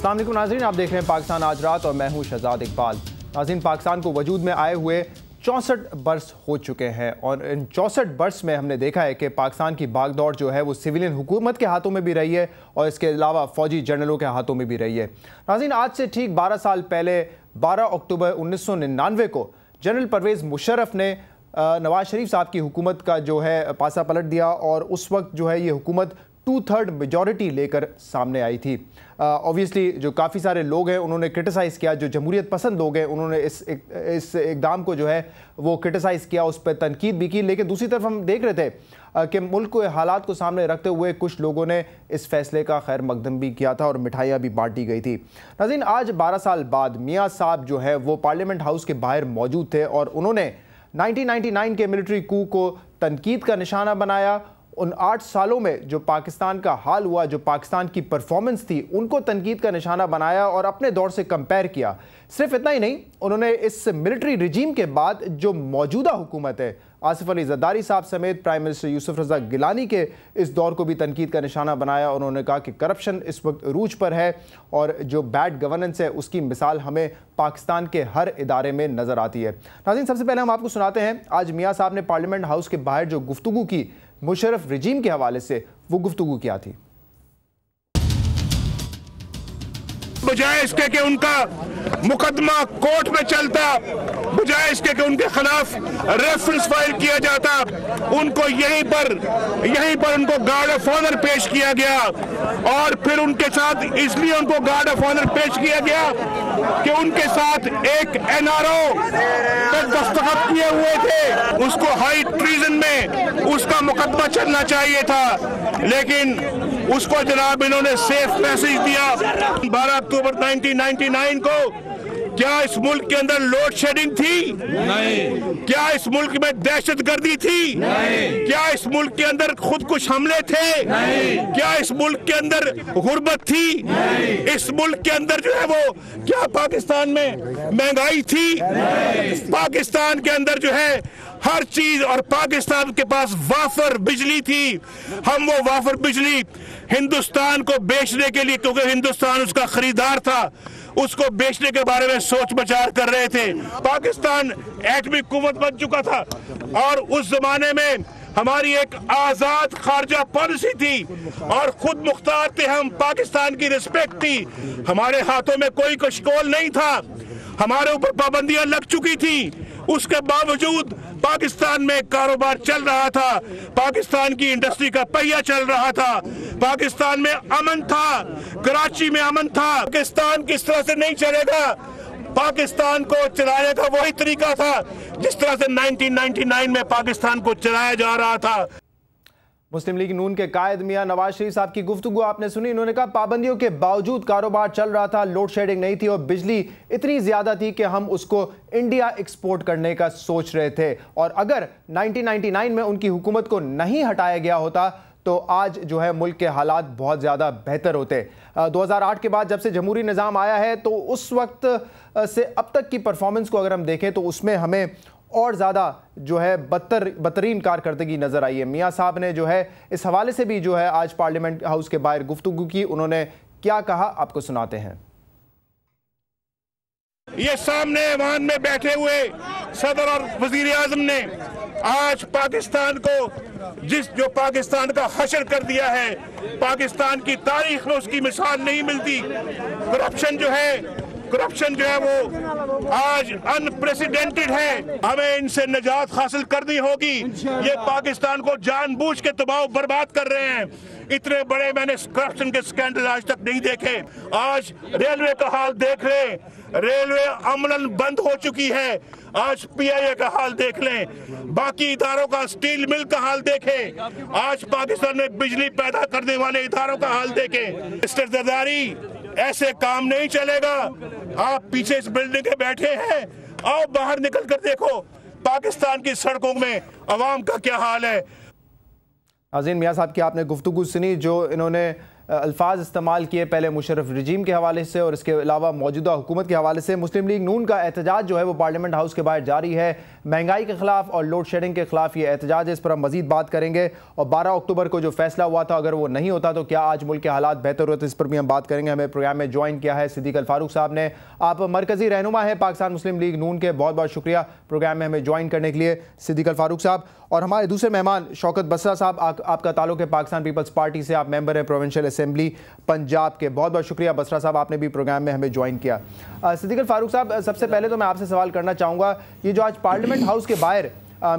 अस्सलाम वालेकुम नाज़रीन, आप देख रहे हैं पाकिस्तान आज रात और मैं हूं शहजाद इकबाल। नाज़रीन, पाकिस्तान को वजूद में आए हुए 64 बरस हो चुके हैं और इन 64 बरस में हमने देखा है कि पाकिस्तान की भागदौड़ जो है वो सिविलियन हुकूमत के हाथों में भी रही है और इसके अलावा फ़ौजी जनरलों के हाथों में भी रही है। नाज़रीन, आज से ठीक 12 साल पहले 12 अक्टूबर 1999 को जनरल परवेज़ मुशर्रफ ने नवाज शरीफ साहब की हुकूमत का जो है पासा पलट दिया और उस वक्त जो है ये हुकूमत 2/3 मेजॉरिटी लेकर सामने आई थी। ऑब्वियसली जो काफ़ी सारे लोग हैं उन्होंने क्रिटिसाइज़ किया, जो जमहूरियत पसंद लोग हैं उन्होंने इस इक़दाम को जो है वो क्रिटिसाइज़ किया, उस पर तनकीद भी की। लेकिन दूसरी तरफ हम देख रहे थे कि मुल्क के हालात को सामने रखते हुए कुछ लोगों ने इस फैसले का खैर मकदम भी किया था और मिठाइयाँ भी बांटी गई थी। नाज़रीन, आज 12 साल बाद मियाँ साहब जो है वो पार्लियामेंट हाउस के बाहर मौजूद थे और उन्होंने 1999 के मिलिट्री कू को तनकीद का निशाना बनाया। उन 8 सालों में जो पाकिस्तान का हाल हुआ, जो पाकिस्तान की परफॉर्मेंस थी, उनको तनकीद का निशाना बनाया और अपने दौर से कंपेयर किया। सिर्फ इतना ही नहीं, उन्होंने इस मिलिट्री रिजीम के बाद जो मौजूदा हुकूमत है, आसिफ अली जरदारी साहब समेत प्राइम मिनिस्टर यूसुफ रज़ा गिलानी के इस दौर को भी तनकीद का निशाना बनाया। उन्होंने कहा कि करप्शन इस वक्त अरूज पर है और जो बैड गवर्नेंस है उसकी मिसाल हमें पाकिस्तान के हर इदारे में नज़र आती है। नाज़रीन, सबसे पहले हम आपको सुनाते हैं आज मियाँ साहब ने पार्लियामेंट हाउस के बाहर जो गुफ्तगू की मुशर्रफ रिजीम के हवाले से, वो गुफ्तगू क्या थी। बजाय इसके कि उनका मुकदमा कोर्ट में चलता, बजाय इसके कि उनके खिलाफ रेफरेंस फाइल किया जाता, उनको यहीं पर उनको गार्ड ऑफ ऑनर पेश किया गया और फिर उनके साथ इसलिए उनको गार्ड ऑफ ऑनर पेश किया गया कि उनके साथ एक एनआरओ पर दस्तखत किए हुए थे, उसको हाई ट्रीजन में उसका मुकदमा चलना चाहिए था, लेकिन उसको जनाब इन्होंने सेफ मैसेज दिया। 12 अक्टूबर 1999 को क्या इस मुल्क के अंदर लोड शेडिंग थी? नहीं। क्या इस मुल्क में दहशतगर्दी थी? नहीं। क्या इस मुल्क के अंदर खुदकुश हमले थे? नहीं। क्या इस मुल्क के अंदर गुर्बत थी? नहीं। इस मुल्क के अंदर जो है वो क्या पाकिस्तान में महंगाई थी? नहीं। पाकिस्तान के अंदर जो है हर चीज और पाकिस्तान के पास वाफर बिजली थी। हम वो वाफर बिजली हिंदुस्तान को बेचने के लिए, क्योंकि हिंदुस्तान उसका खरीदार था, उसको बेचने के बारे में सोच विचार कर रहे थे। पाकिस्तान एटमी कुव्वत बन चुका था और उस जमाने में हमारी एक आजाद खारजा पॉलिसी थी और खुद मुख्तार थे हम। पाकिस्तान की रिस्पेक्ट थी, हमारे हाथों में कोई कशकोल नहीं था, हमारे ऊपर पाबंदियां लग चुकी थी। उसके बावजूद पाकिस्तान में कारोबार चल रहा था, पाकिस्तान की इंडस्ट्री का पहिया चल रहा था, पाकिस्तान में अमन था, कराची में अमन था। पाकिस्तान किस तरह से नहीं चलेगा, पाकिस्तान को चलाने का वही तरीका था जिस तरह से 1999 में पाकिस्तान को चलाया जा रहा था। मुस्लिम लीग नून के कायद मियां नवाज शरीफ साहब की गुफ्तगू आपने सुनी। इन्होंने कहा पाबंदियों के बावजूद कारोबार चल रहा था, लोड शेडिंग नहीं थी और बिजली इतनी ज्यादा थी कि हम उसको इंडिया एक्सपोर्ट करने का सोच रहे थे और अगर 1999 में उनकी हुकूमत को नहीं हटाया गया होता तो आज जो है मुल्क के हालात बहुत ज़्यादा बेहतर होते। 2008 के बाद जब से जमहूरी निज़ाम आया है तो उस वक्त से अब तक की परफॉर्मेंस को अगर हम देखें तो उसमें हमें और ज़्यादा जो है बदतरीन कारकर्दगी नज़र आई है। मियाँ साहब ने जो है इस हवाले से भी जो है आज पार्लियामेंट हाउस के बाहर गुफ्तगू की। उन्होंने क्या कहा आपको सुनाते हैं। ये सामने ऐवान में बैठे हुए सदर और वजीर आजम ने आज पाकिस्तान को जो पाकिस्तान का हशर कर दिया है, पाकिस्तान की तारीख में उसकी मिसाल नहीं मिलती। करप्शन जो है वो आज अनप्रेसिडेंटेड है। हमें इनसे निजात हासिल करनी होगी। ये पाकिस्तान को जानबूझ के तबाह बर्बाद कर रहे हैं। इतने बड़े मैंने करप्शन के स्कैंडल आज तक नहीं देखे। आज रेलवे का हाल देख लें, रेलवे अमलन बंद हो चुकी है। आज पीआईए का हाल देख लें, बाकी इदारों का, स्टील मिल का हाल देखें, आज पाकिस्तान में बिजली पैदा करने वाले इदारों का हाल देखें। मिस्टर जरदारी, ऐसे काम नहीं चलेगा। आप पीछे इस बिल्डिंग के बैठे हैं, आओ बाहर निकल कर देखो पाकिस्तान की सड़कों में अवाम का क्या हाल है। नाज़रीन, मियाँ साहब की आपने गुफ्तगू सुनी, जो इन्होंने अल्फाज इस्तेमाल किए पहले मुशर्रफ रजीम के हवाले से और इसके अलावा मौजूदा हुकूमत के हवाले से। मुस्लिम लीग नून का एहतजाज जो है वो पार्लियामेंट हाउस के बाहर जारी है। महंगाई के खिलाफ और लोड शेडिंग के खिलाफ ये एहतजाज है, इस पर हम मजीद बात करेंगे। और 12 अक्टूबर को जो फैसला हुआ था, अगर वो नहीं होता तो क्या आज मुल्क के हालात बेहतर होते, इस पर भी हम बात करेंगे। हमें प्रोग्राम में ज्वाइन किया है सिद्दीक अल फारूक साहब ने। आप मरकजी रहनुमा है पाकिस्तान मुस्लिम लीग नून के, बहुत बहुत शुक्रिया प्रोग्राम में हमें ज्वाइन करने के लिए सिद्दीक अल फारूक साहब। और हमारे दूसरे मेहमान शौकत बसरा साहब, आपका ताल्लुक है पाकिस्तान पीपल्स पार्टी से, आप मेंबर हैं प्रोविंशियल असेंबली पंजाब के। बहुत बहुत शुक्रिया बसरा साहब, आपने भी प्रोग्राम में हमें ज्वाइन किया। सिद्दीक अल फारूक साहब, सबसे पहले तो मैं आपसे सवाल करना चाहूँगा, ये जो आज पार्लियामेंट हाउस के बाहर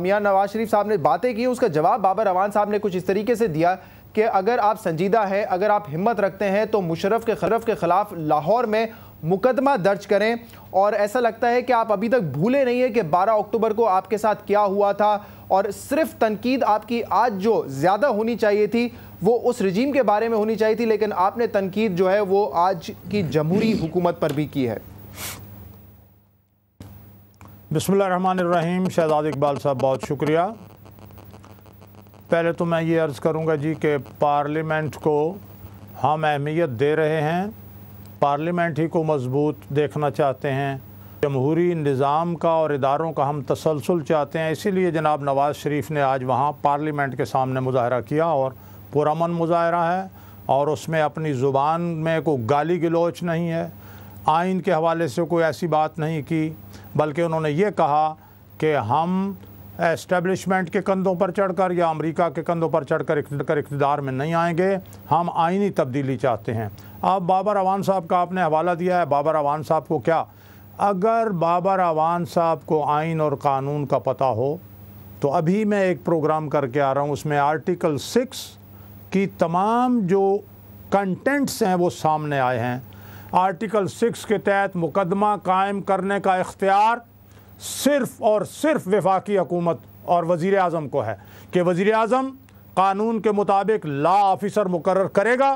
मियां नवाज शरीफ साहब ने बातें की, उसका जवाब बाबर अवान साहब ने कुछ इस तरीके से दिया कि अगर आप संजीदा हैं, अगर आप हिम्मत रखते हैं तो मुशर्रफ के खिलाफ लाहौर में मुकदमा दर्ज करें। और ऐसा लगता है कि आप अभी तक भूले नहीं है कि 12 अक्टूबर को आपके साथ क्या हुआ था, और सिर्फ तनकीद आपकी आज जो ज़्यादा होनी चाहिए थी वो उस रजीम के बारे में होनी चाहिए थी, लेकिन आपने तनकीद जो है वो आज की जमहूरी हुकूमत पर भी की है। बिस्मिल्लाहिर्रहमानिर्रहीम। शहजाद इकबाल साहब बहुत शुक्रिया। पहले तो मैं ये अर्ज़ करूँगा जी कि पार्लियामेंट को हम अहमियत दे रहे हैं, पार्लियामेंट ही को मजबूत देखना चाहते हैं, जमहूरी निज़ाम का और इदारों का हम तसलसल चाहते हैं। इसीलिए जनाब नवाज़ शरीफ ने आज वहाँ पार्लियामेंट के सामने मुज़ाहरा किया, और पुरअमन मुज़ाहरा है, और उसमें अपनी ज़ुबान में कोई गाली गलोच नहीं है, आइन के हवाले से कोई ऐसी बात नहीं की, बल्कि उन्होंने ये कहा कि हम एस्टेब्लिशमेंट के कंधों पर चढ़कर या अमेरिका के कंधों पर चढ़कर इक़्तिदार में नहीं आएंगे, हम आइनी तब्दीली चाहते हैं। अब बाबर अवान साहब का आपने हवाला दिया है, बाबर अवान साहब को क्या, अगर बाबर अवान साहब को आइन और कानून का पता हो तो अभी मैं एक प्रोग्राम करके आ रहा हूँ, उसमें आर्टिकल 6 की तमाम जो कंटेंट्स हैं वो सामने आए हैं। आर्टिकल 6 के तहत मुकदमा कायम करने का इख्तियार सिर्फ़ और सिर्फ वफाकी हुकूमत और वज़ीर आज़म को है, कि वज़ीर आज़म कानून के मुताबिक लॉ ऑफिसर मुकर्रर करेगा,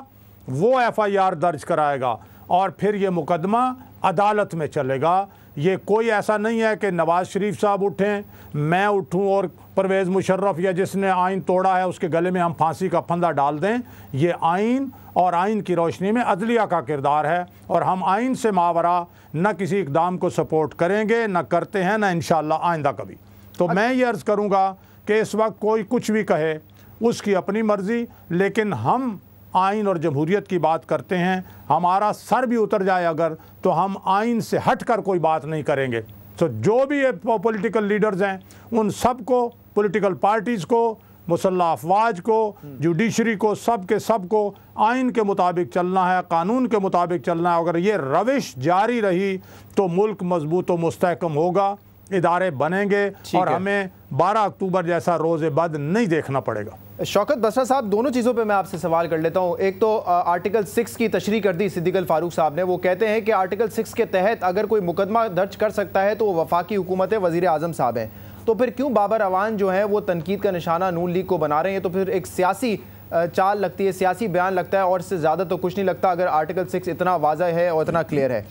वो FIR दर्ज कराएगा, और फिर ये मुकदमा अदालत में चलेगा। ये कोई ऐसा नहीं है कि नवाज़ शरीफ साहब उठें, मैं उठूं और परवेज़ मुशर्रफ या जिसने आइन तोड़ा है उसके गले में हम फांसी का फंदा डाल दें। ये आइन और आइन की रोशनी में अदलिया का किरदार है, और हम आइन से मावरा न किसी इक़दाम को सपोर्ट करेंगे, न करते हैं, न इंशाअल्लाह आइंदा कभी। तो मैं ये अर्ज़ करूँगा कि इस वक्त कोई कुछ भी कहे उसकी अपनी मर्ज़ी, लेकिन हम आइन और जमहूरियत की बात करते हैं। हमारा सर भी उतर जाए अगर, तो हम आइन से हट कर कोई बात नहीं करेंगे। तो जो भी पॉलिटिकल लीडर्स हैं उन सब को, पॉलिटिकल पार्टीज़ को, मुसल्लह अफवाज को, जुडिशरी को, सब के सब को आइन के मुताबिक चलना है, कानून के मुताबिक चलना है। अगर ये रविश जारी रही तो मुल्क मजबूत और मुस्तहकम होगा, इदारे बनेंगे, और हमें 12 अक्टूबर जैसा रोज़े बद नहीं देखना पड़ेगा। शौकत बसरा साहब, दोनों चीज़ों पे मैं आपसे सवाल कर लेता हूँ। एक तो आर्टिकल 6 की तशरीह कर दी सिद्दीक अल फारूक साहब ने, वो कहते हैं कि आर्टिकल 6 के तहत अगर कोई मुकदमा दर्ज कर सकता है तो वो वफाकी हुकूमत है, वज़ीर आज़म साहब हैं। तो फिर क्यों बाबर अवान जो है वो तनकीद का निशाना नून लीग को बना रहे हैं? तो फिर एक सियासी चाल लगती है, सियासी बयान लगता है, और इससे ज़्यादा तो कुछ नहीं लगता अगर आर्टिकल 6 इतना वाज़ह है और इतना क्लियर है।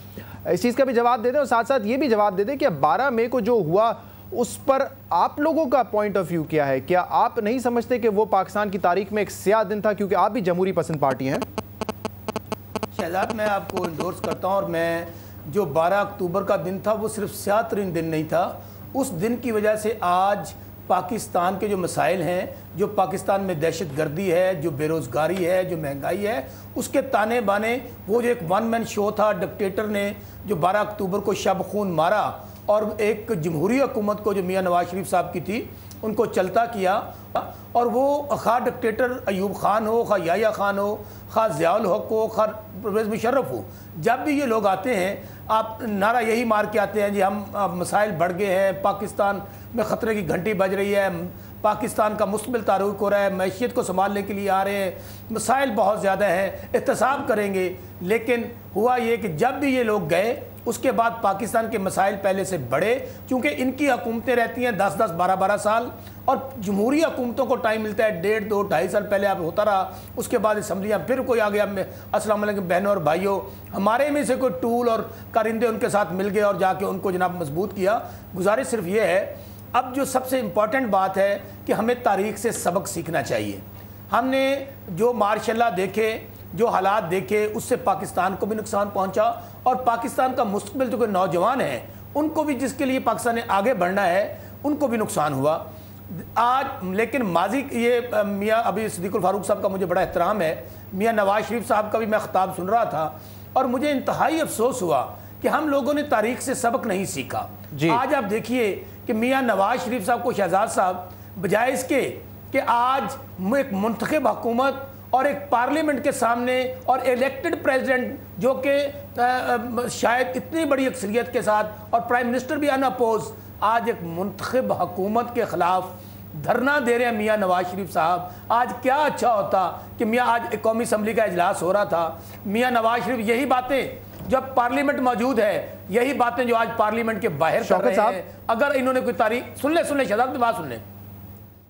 इस चीज़ का भी जवाब दे दें, और साथ साथ ये भी जवाब दे दें कि 12 मई को जो हुआ उस पर आप लोगों का पॉइंट ऑफ व्यू क्या है? क्या आप नहीं समझते कि वो पाकिस्तान की तारीख में एक स्याह दिन था, क्योंकि आप भी जमहूरी पसंद पार्टी हैं? शहजाद, मैं आपको इंडोर्स करता हूं, और मैं जो 12 अक्टूबर का दिन था वो सिर्फ स्याह तरीन दिन नहीं था। उस दिन की वजह से आज पाकिस्तान के जो मसाइल हैं, जो पाकिस्तान में दहशत गर्दी है, जो बेरोज़गारी है, जो महंगाई है, उसके ताने बाने, वो जो एक वन मैन शो था, डिक्टेटर ने जो 12 अक्टूबर को शब खून मारा और एक जमहूरी हुकूमत को जो मियाँ नवाज शरीफ साहब की थी उनको चलता किया, और वो खा डिक्टेटर अयूब खान हो, खा याया खान हो, खा ज़ियाउल हक हो, खा परवेज़ मुशर्रफ हो, जब भी ये लोग आते हैं आप नारा यही मार के आते हैं जी हम मसाइल बढ़ गए हैं, पाकिस्तान में ख़तरे की घंटी बज रही है, पाकिस्तान का मुस्तबिल तारुक हो रहा है, मैशियत को संभालने के लिए आ रहे हैं, मसाइल बहुत ज़्यादा हैं, एहतसाब करेंगे। लेकिन हुआ ये कि जब भी ये लोग गए उसके बाद पाकिस्तान के मसाइल पहले से बढ़े, क्योंकि इनकी हुकूमतें रहती हैं 10-10, 12-12 साल, और जमहूरी हुकूमतों को टाइम मिलता है 1.5, 2, 2.5 साल पहले आप होता रहा, उसके बाद असम्बलियाँ फिर कोई आ गया। अस्सलाम वालेकुम बहनों और भाइयों, हमारे में से कोई टूल और कारिंदे उनके साथ मिल गए और जाके उनको जनाब मजबूत किया। गुजारिश सिर्फ ये है, अब जो सबसे इम्पॉर्टेंट बात है कि हमें तारीख से सबक सीखना चाहिए। हमने जो मार्शल्ला देखे, जो हालात देखे, उससे पाकिस्तान को भी नुकसान पहुंचा, और पाकिस्तान का मुस्तकबिल जो कोई नौजवान है उनको भी, जिसके लिए पाकिस्तान ने आगे बढ़ना है, उनको भी नुकसान हुआ आज। लेकिन माजी ये मियाँ अभी सिद्दीकुल फारूक साहब का मुझे बड़ा एहतराम है, मियाँ नवाज शरीफ साहब का भी मैं खिताब सुन रहा था और मुझे इंतहाई अफसोस हुआ कि हम लोगों ने तारीख से सबक नहीं सीखा। आज आप देखिए कि मियाँ नवाज शरीफ साहब को शहजाद साहब बजाय इसके कि आज एक मुंतखब हुकूमत और एक पार्लियामेंट के सामने और इलेक्टेड प्रेसिडेंट जो कि शायद इतनी बड़ी अक्सरियत के साथ और प्राइम मिनिस्टर भी अनअपोज, आज एक मुंतखब हुकूमत के खिलाफ धरना दे रहे हैं मियाँ नवाज शरीफ साहब। आज क्या अच्छा होता कि मियाँ आज कौमी असम्बली का इजलास हो रहा था, मियाँ नवाज शरीफ यही बातें जब पार्लियामेंट मौजूद है, यही बातें जो आज पार्लियामेंट के बाहर कर रहे हैं, अगर इन्होंने कोई तारीख सुन ले शहजाद की बात सुन ले,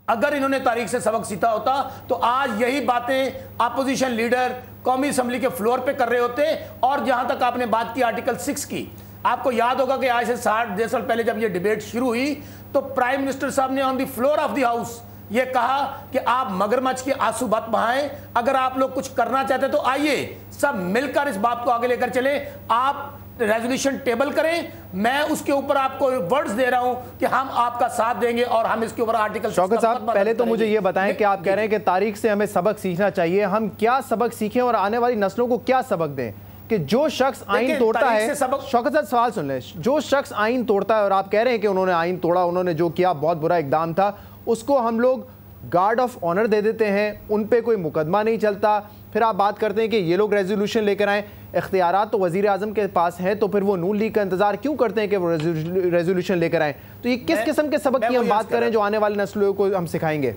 अगर इन्होंने तारीख से सबक सीखा होता तो आज यही बातें अपोजिशन लीडर कौमी असम्बली के फ्लोर पे कर रहे होते। और जहां तक आपने बात की आर्टिकल 6 की, आपको याद होगा कि आज से 60 साल पहले जब ये डिबेट शुरू हुई तो प्राइम मिनिस्टर साहब ने on the floor of the house ये कहा कि आप मगरमच्छ के आंसू मत बहाएं, अगर आप लोग कुछ करना चाहते तो आइए सब मिलकर इस बात को आगे लेकर चले, आप रेजोल्यूशन टेबल करें, मैं उसके ऊपर आपको वर्ड्स दे रहा हूं कि हम आपका साथ देंगे और हम इसके ऊपर आर्टिकल। शौकत साहब पहले तो मुझे ये बताएं कि आप कह रहे हैं कि तारीख से हमें सबक सीखना चाहिए, हम क्या सबक सीखें और आने वाली नस्लों को क्या सबक दें कि जो शख्स आइन तोड़ता है। शौकत साहब सवाल सुन लें, जो शख्स आइन तोड़ता है और आप कह रहे हैं कि उन्होंने आइन तोड़ा, उन्होंने जो किया बहुत बुरा इकदाम था, उसको हम लोग गार्ड ऑफ ऑनर दे देते हैं, उन पे कोई मुकदमा नहीं चलता, फिर आप बात करते हैं कि ये लोग रेजोल्यूशन लेकर आए, इख्तियारात तो वज़ीर आज़म के पास हैं, तो फिर वो नून लीग का इंतजार क्यों करते हैं कि वो रेजोल्यूशन लेकर आए? तो ये किस किस्म के सबक की हम बात करें जो आने वाली नस्लों को हम सिखाएंगे?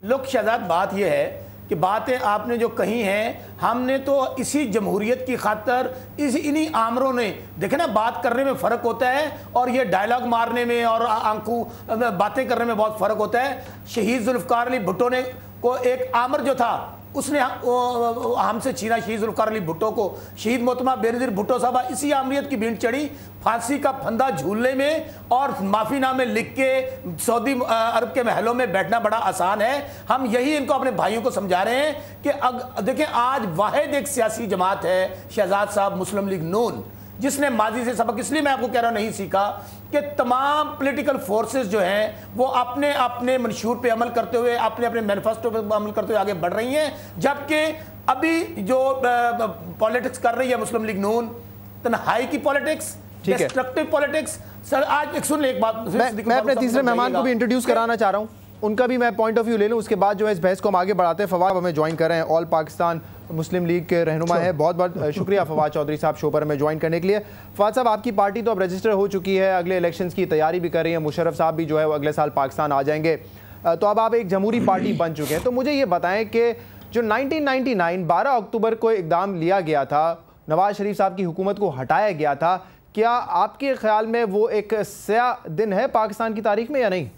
लोग शहजाद बात यह है कि बातें आपने जो कही हैं, हमने तो इसी जमहूरियत की खातर इन्हीं आमरों ने देखे ना, बात करने में फ़र्क होता है और ये डायलॉग मारने में और आंखों बातें करने में बहुत फ़र्क होता है। शहीद जुल्फ़िकार अली भुट्टो ने को एक आमर जो था उसने हमसे छीना, शहीद जुल्फ़िकार अली भुट्टो को शहीद मोहतरमा बेनज़ीर भुट्टो साहबा इसी आमरीत की भीड़ चढ़ी, फांसी का फंदा झूलने में और माफ़ीनामे लिख के सऊदी अरब के महलों में बैठना बड़ा आसान है। हम यही इनको अपने भाइयों को समझा रहे हैं कि देखें आज वाहिद एक सियासी जमात है शहजाद साहब, मुस्लिम लीग नून, जिसने माजी से सबक, इसलिए मैं आपको कह रहा हूं नहीं सीखा कि तमाम पॉलिटिकल फोर्सेस जो हैं वो अपने अपने मंशूर पे अमल करते हुए, अपने अपने मैनिफेस्टो पे अमल करते हुए आगे बढ़ रही हैं, जबकि अभी जो पॉलिटिक्स कर रही है मुस्लिम लीग नून, तन्हाई की पॉलिटिक्स, डिस्ट्रक्टिव पॉलिटिक्स। सर आज एक सुन ले, एक बात मैं अपने तीसरे मेहमान को भी इंट्रोड्यूस कराना चाह रहा हूँ, उनका भी मैं पॉइंट ऑफ व्यू ले लूँ, उसके बाद जो है इस बहस को हम आगे बढ़ाते हैं। फवाद हमें ज्वाइन कर रहे हैं, ऑल पाकिस्तान मुस्लिम लीग के रहनुमा है। बहुत बहुत शुक्रिया फवाद चौधरी साहब शो पर हमें ज्वाइन करने के लिए। फवाद साहब, आपकी पार्टी तो अब रजिस्टर हो चुकी है, अगले इलेक्शंस की तैयारी भी कर रही है, मुशर्रफ साहब भी जो है वो अगले साल पाकिस्तान आ जाएंगे, तो अब आप एक जमहूरी पार्टी बन चुके हैं। तो मुझे ये बताएं कि जो 1999 12 अक्टूबर को इकदाम लिया गया था, नवाज शरीफ साहब की हुकूमत को हटाया गया था, क्या आपके ख्याल में वो एक स्याह दिन है पाकिस्तान की तारीख में या नहीं?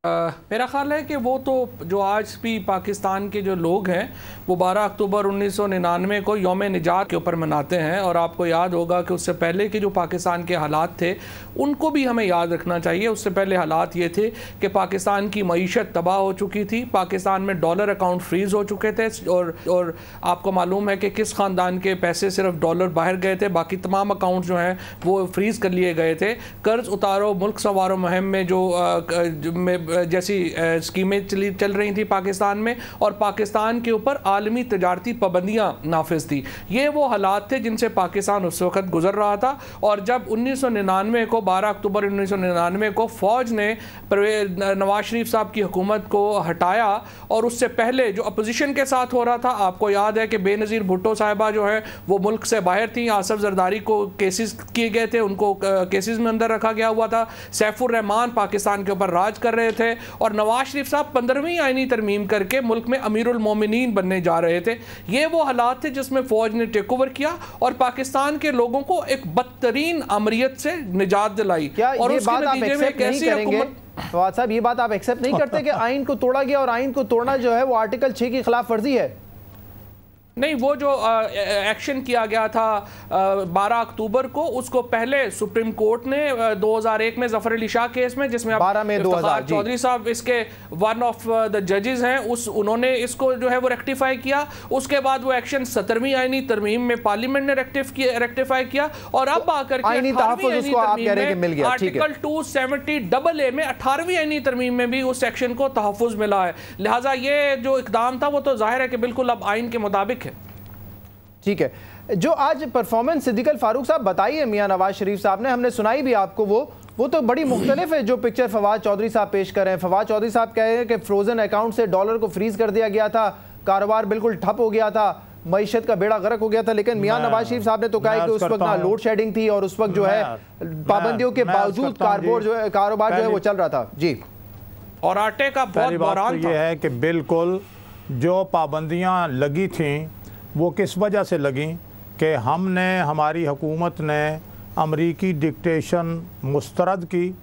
मेरा ख्याल है कि वो तो जो आज भी पाकिस्तान के जो लोग हैं वो 12 अक्टूबर 1999 को यौम निजात के ऊपर मनाते हैं, और आपको याद होगा कि उससे पहले के जो पाकिस्तान के हालात थे उनको भी हमें याद रखना चाहिए। उससे पहले हालात ये थे कि पाकिस्तान की मईशत तबाह हो चुकी थी, पाकिस्तान में डॉलर अकाउंट फ्रीज़ हो चुके थे, और आपको मालूम है कि किस ख़ानदान के पैसे सिर्फ डॉलर बाहर गए थे, बाकी तमाम अकाउंट जो हैं वो फ्रीज़ कर लिए गए थे। कर्ज़ उतारो मुल्क संवारो मुहिम में जो जैसी स्कीमें चल रही थी पाकिस्तान में, और पाकिस्तान के ऊपर आलमी तजारती पाबंदियाँ नाफिज थी। ये वो हालात थे जिनसे पाकिस्तान उस वक्त गुजर रहा था। और जब 1999 को 12 अक्टूबर 1999 को फ़ौज ने नवाज शरीफ साहब की हुकूमत को हटाया, और उससे पहले जो अपोजिशन के साथ हो रहा था, आपको याद है कि बेनज़ीर भुट्टो साहिबा जो है वो मुल्क से बाहर थी, आसफ जरदारी को केसेस किए गए थे, उनको केसेस में अंदर रखा गया हुआ था, सैफुर रहमान पाकिस्तान के ऊपर राज कर रहे थे, और नवाज शरीफ साहब 15वीं आईनी तरमीम करके मुल्क में अमीरुल मोमिनीन बनने जा रहे थे। ये वो हालात थे जिसमें फौज ने टेक ओवर किया और पाकिस्तान के लोगों को एक बदतरीन अमरियत से निजात दिलाई। और उसके नतीजे में कैसी हुकूमत। फवाद साहब, ये बात आप एक्सेप्ट नहीं करते कि आइन को तोड़ा गया और आइन को तोड़ना जो है वो आर्टिकल 6 की खिलाफ वर्जी है? नहीं, वो जो एक्शन किया गया था 12 अक्टूबर को, उसको पहले सुप्रीम कोर्ट ने 2001 में जफर अली शाह केस में, जिसमें 12 में 2000 चौधरी साहब इसके वन ऑफ द जजेस हैं, उन्होंने इसको जो है वो रेक्टिफाई किया। उसके बाद वो एक्शन 17वीं आईनी तरमीम में पार्लियामेंट ने रेक्टिफाई किया, और अब आकर आर्टिकल 270AA में 18वीं आईनी तरमीम में भी उस सेक्शन को तहफ़्फ़ुज़ मिला है। लिहाजा ये जो इक़दाम था वो तो जाहिर है कि बिल्कुल अब आइन के मुताबिक है। ठीक है, जो आज परफॉर्मेंस सिद्दीक अल फारूक साहब बताई है मियां नवाज शरीफ साहब ने, हमने सुनाई भी आपको, वो तो बड़ी मुख्तलिफ है जो पिक्चर फवाद चौधरी साहब पेश कर रहे हैं। फवाद चौधरी साहब कह रहे हैं कि फ्रोजन अकाउंट से डॉलर को फ्रीज कर दिया गया था, कारोबार बिल्कुल ठप हो गया था, मईशत का बेड़ा गर्क हो गया था। लेकिन मियां नवाज शरीफ साहब ने तो कहा कि उस वक्त ना लोड शेडिंग थी और उस वक्त जो है पाबंदियों के बावजूद कारोबार जो है वो चल रहा था। जी, और आटे का बहुत बहरान ये है कि बिल्कुल जो पाबंदियां लगी थी वो किस वजह से लगी कि हमने, हमारी हुकूमत ने अमरीकी डिक्टेशन मुस्तरद की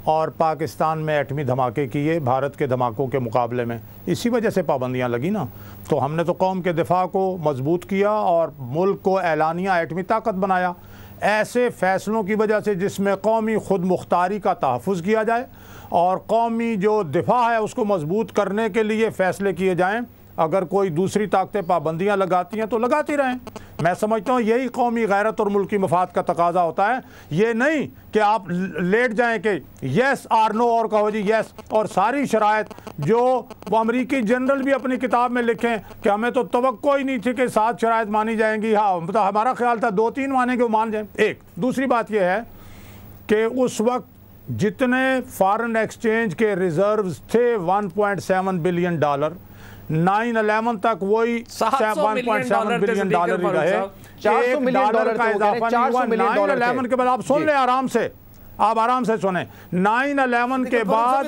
और पाकिस्तान में एटमी धमाके किए भारत के धमाकों के मुकाबले में। इसी वजह से पाबंदियां लगी ना। तो हमने तो कौम के दिफा को मजबूत किया और मुल्क को एलानिया एटमी ताकत बनाया। ऐसे फ़ैसलों की वजह से जिसमें कौमी खुद मुख्तारी का तहफ़्फ़ुज़ किया जाए और कौमी जो दिफा है उसको मजबूत करने के लिए फ़ैसले किए जाएँ। अगर कोई दूसरी ताकतें पाबंदियां लगाती हैं तो लगाती रहें। मैं समझता हूँ यही कौमी गैरत और मुल्की मफाद का तकाजा होता है। ये नहीं कि आप लेट जाएं कि येस आर नो और कहो जी येस, और सारी शराइत जो वो अमरीकी जनरल भी अपनी किताब में लिखें कि हमें तो तवक्को ही नहीं थी कि 7 शराइत मानी जाएंगी। हाँ, मतलब हमारा ख्याल था 2-3 माने के वो मान जाएं। एक दूसरी बात यह है कि उस वक्त जितने फॉरेन एक्सचेंज के रिजर्व्स थे 1.7 बिलियन डॉलर, 9/11 तक वही 1.7 बिलियन डॉलर ही रहे। $1 का इजाफा नहीं हुआ। 9/11 के बाद आप सुन ले आराम से, आप आराम से सुने। 9/11 के बाद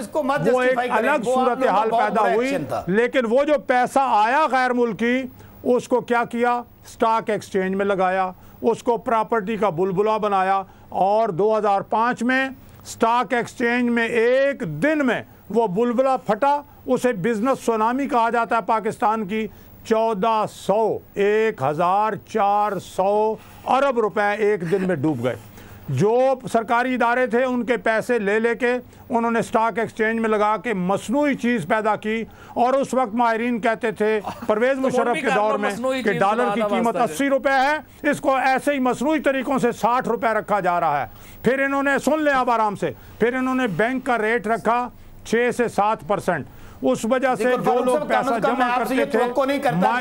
वो एक अलग सूरत हाल पैदा हुई, लेकिन वो जो पैसा आया गैर मुल्की उसको क्या किया, स्टॉक एक्सचेंज में लगाया, उसको प्रॉपर्टी का बुलबुला बनाया। और 2005 में स्टॉक एक्सचेंज में एक दिन में वो बुलबुला फटा। उसे बिजनेस सुनामी कहा जाता है पाकिस्तान की। 1400 अरब रुपए एक दिन में डूब गए। जो सरकारी इदारे थे उनके पैसे ले लेके उन्होंने स्टॉक एक्सचेंज में लगा के मसनूई चीज़ पैदा की। और उस वक्त माहिरीन कहते थे परवेज़ मुशर्रफ के दौर में कि डॉलर की कीमत 80 रुपए है, इसको ऐसे ही मसनूई तरीकों से 60 रुपए रखा जा रहा है। फिर इन्होंने, सुन लें आप आराम से, फिर इन्होंने बैंक का रेट रखा 6 से 7%। उस वजह से जो लोग पैसा जमा करते थे,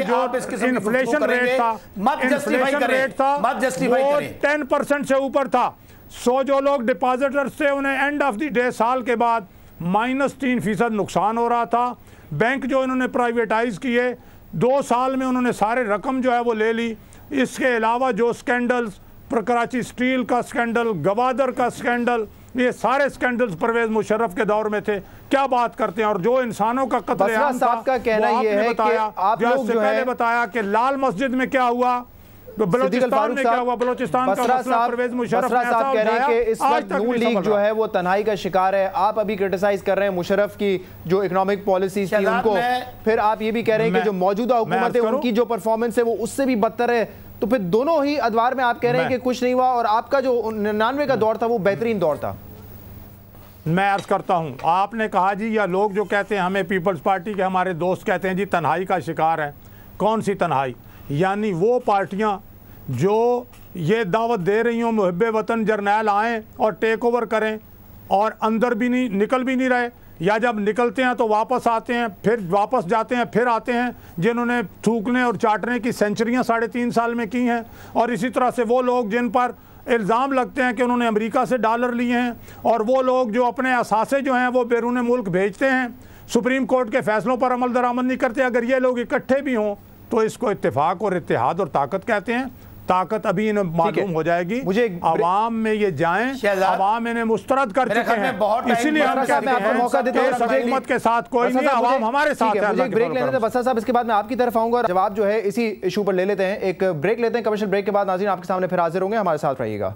जो इन्फ्लेशन रेट था वो 10% से ऊपर था। सो जो लोग डिपॉजिटर्स थे उन्हें एंड ऑफ द डे साल के बाद -3% नुकसान हो रहा था। बैंक जो इन्होंने प्राइवेटाइज किए 2 साल में उन्होंने सारे रकम जो है वो ले ली। इसके अलावा जो स्कैंडल्स, कराची स्टील का स्कैंडल, गवादर का स्कैंडल, ये सारे स्कैंडल्स परवेज मुशर्रफ के दौर में थे। क्या बात करते हैं। और जो इंसानों का कत्लेआम था का कहना ये है कि आप लोग जो पहले बताया कि लाल मस्जिद में क्या हुआ, तो बलोचिस्तान में क्या हुआ, बलोचिस्तान का मसला परवेज मुशर्रफ साहब कह रहे हैं कि इस वक्त नून लीग जो है वो तन्हाई का शिकार है। आप अभी क्रिटिसाइज कर रहे हैं मुशर्रफ की जो इकोनॉमिक पॉलिसीज थी उनको, फिर आप ये भी कह रहे हैं कि जो मौजूदा हुकूमत है उनकी जो परफॉर्मेंस है वो उससे भी बदतर है। तो फिर दोनों ही अदवार में आप कह रहे हैं कि कुछ नहीं हुआ और आपका जो 99 का दौर था वो बेहतरीन दौर था। मैं अर्ज करता हूं, आपने कहा जी, या लोग जो कहते हैं हमें पीपल्स पार्टी के हमारे दोस्त कहते हैं जी तन्हाई का शिकार है। कौन सी तन्हाई? यानी वो पार्टियां जो ये दावत दे रही हों मुहब्बे वतन जर्नैल आएँ और टेक ओवर करें और अंदर भी नहीं, निकल भी नहीं रहे, या जब निकलते हैं तो वापस आते हैं, फिर वापस जाते हैं, फिर आते हैं, जिन्होंने थूकने और चाटने की सेंचुरियाँ 3.5 साल में की हैं। और इसी तरह से वो लोग जिन पर इल्ज़ाम लगते हैं कि उन्होंने अमेरिका से डॉलर लिए हैं, और वो लोग जो अपने असासे जो हैं वो बैरून मुल्क भेजते हैं, सुप्रीम कोर्ट के फैसलों पर अमल दरामद नहीं करते। अगर ये लोग इकट्ठे भी हों तो इसको इत्तेफाक और इत्तेहाद और ताकत कहते हैं। ताकत अभी इन्हें मालूम हो जाएगी। मुझे अवाम में ये जाएं, अवाम इन्हें मुस्तरद कर चुके हैं, इसीलिए हम कहते हैं हुकूमत के साथ कोई नहीं, अवाम हमारे साथ है। मुझे ब्रेक लेने दें बसा साहब, इसके बाद मैं आपकी तरफ आऊंगा। जवाब जो है इसी इशू पर ले लेते हैं, एक ब्रेक लेते हैं। कमर्शियल ब्रेक के बाद नाज़रीन आपके सामने फिर हाजिर होंगे, हमारे साथ रहिएगा।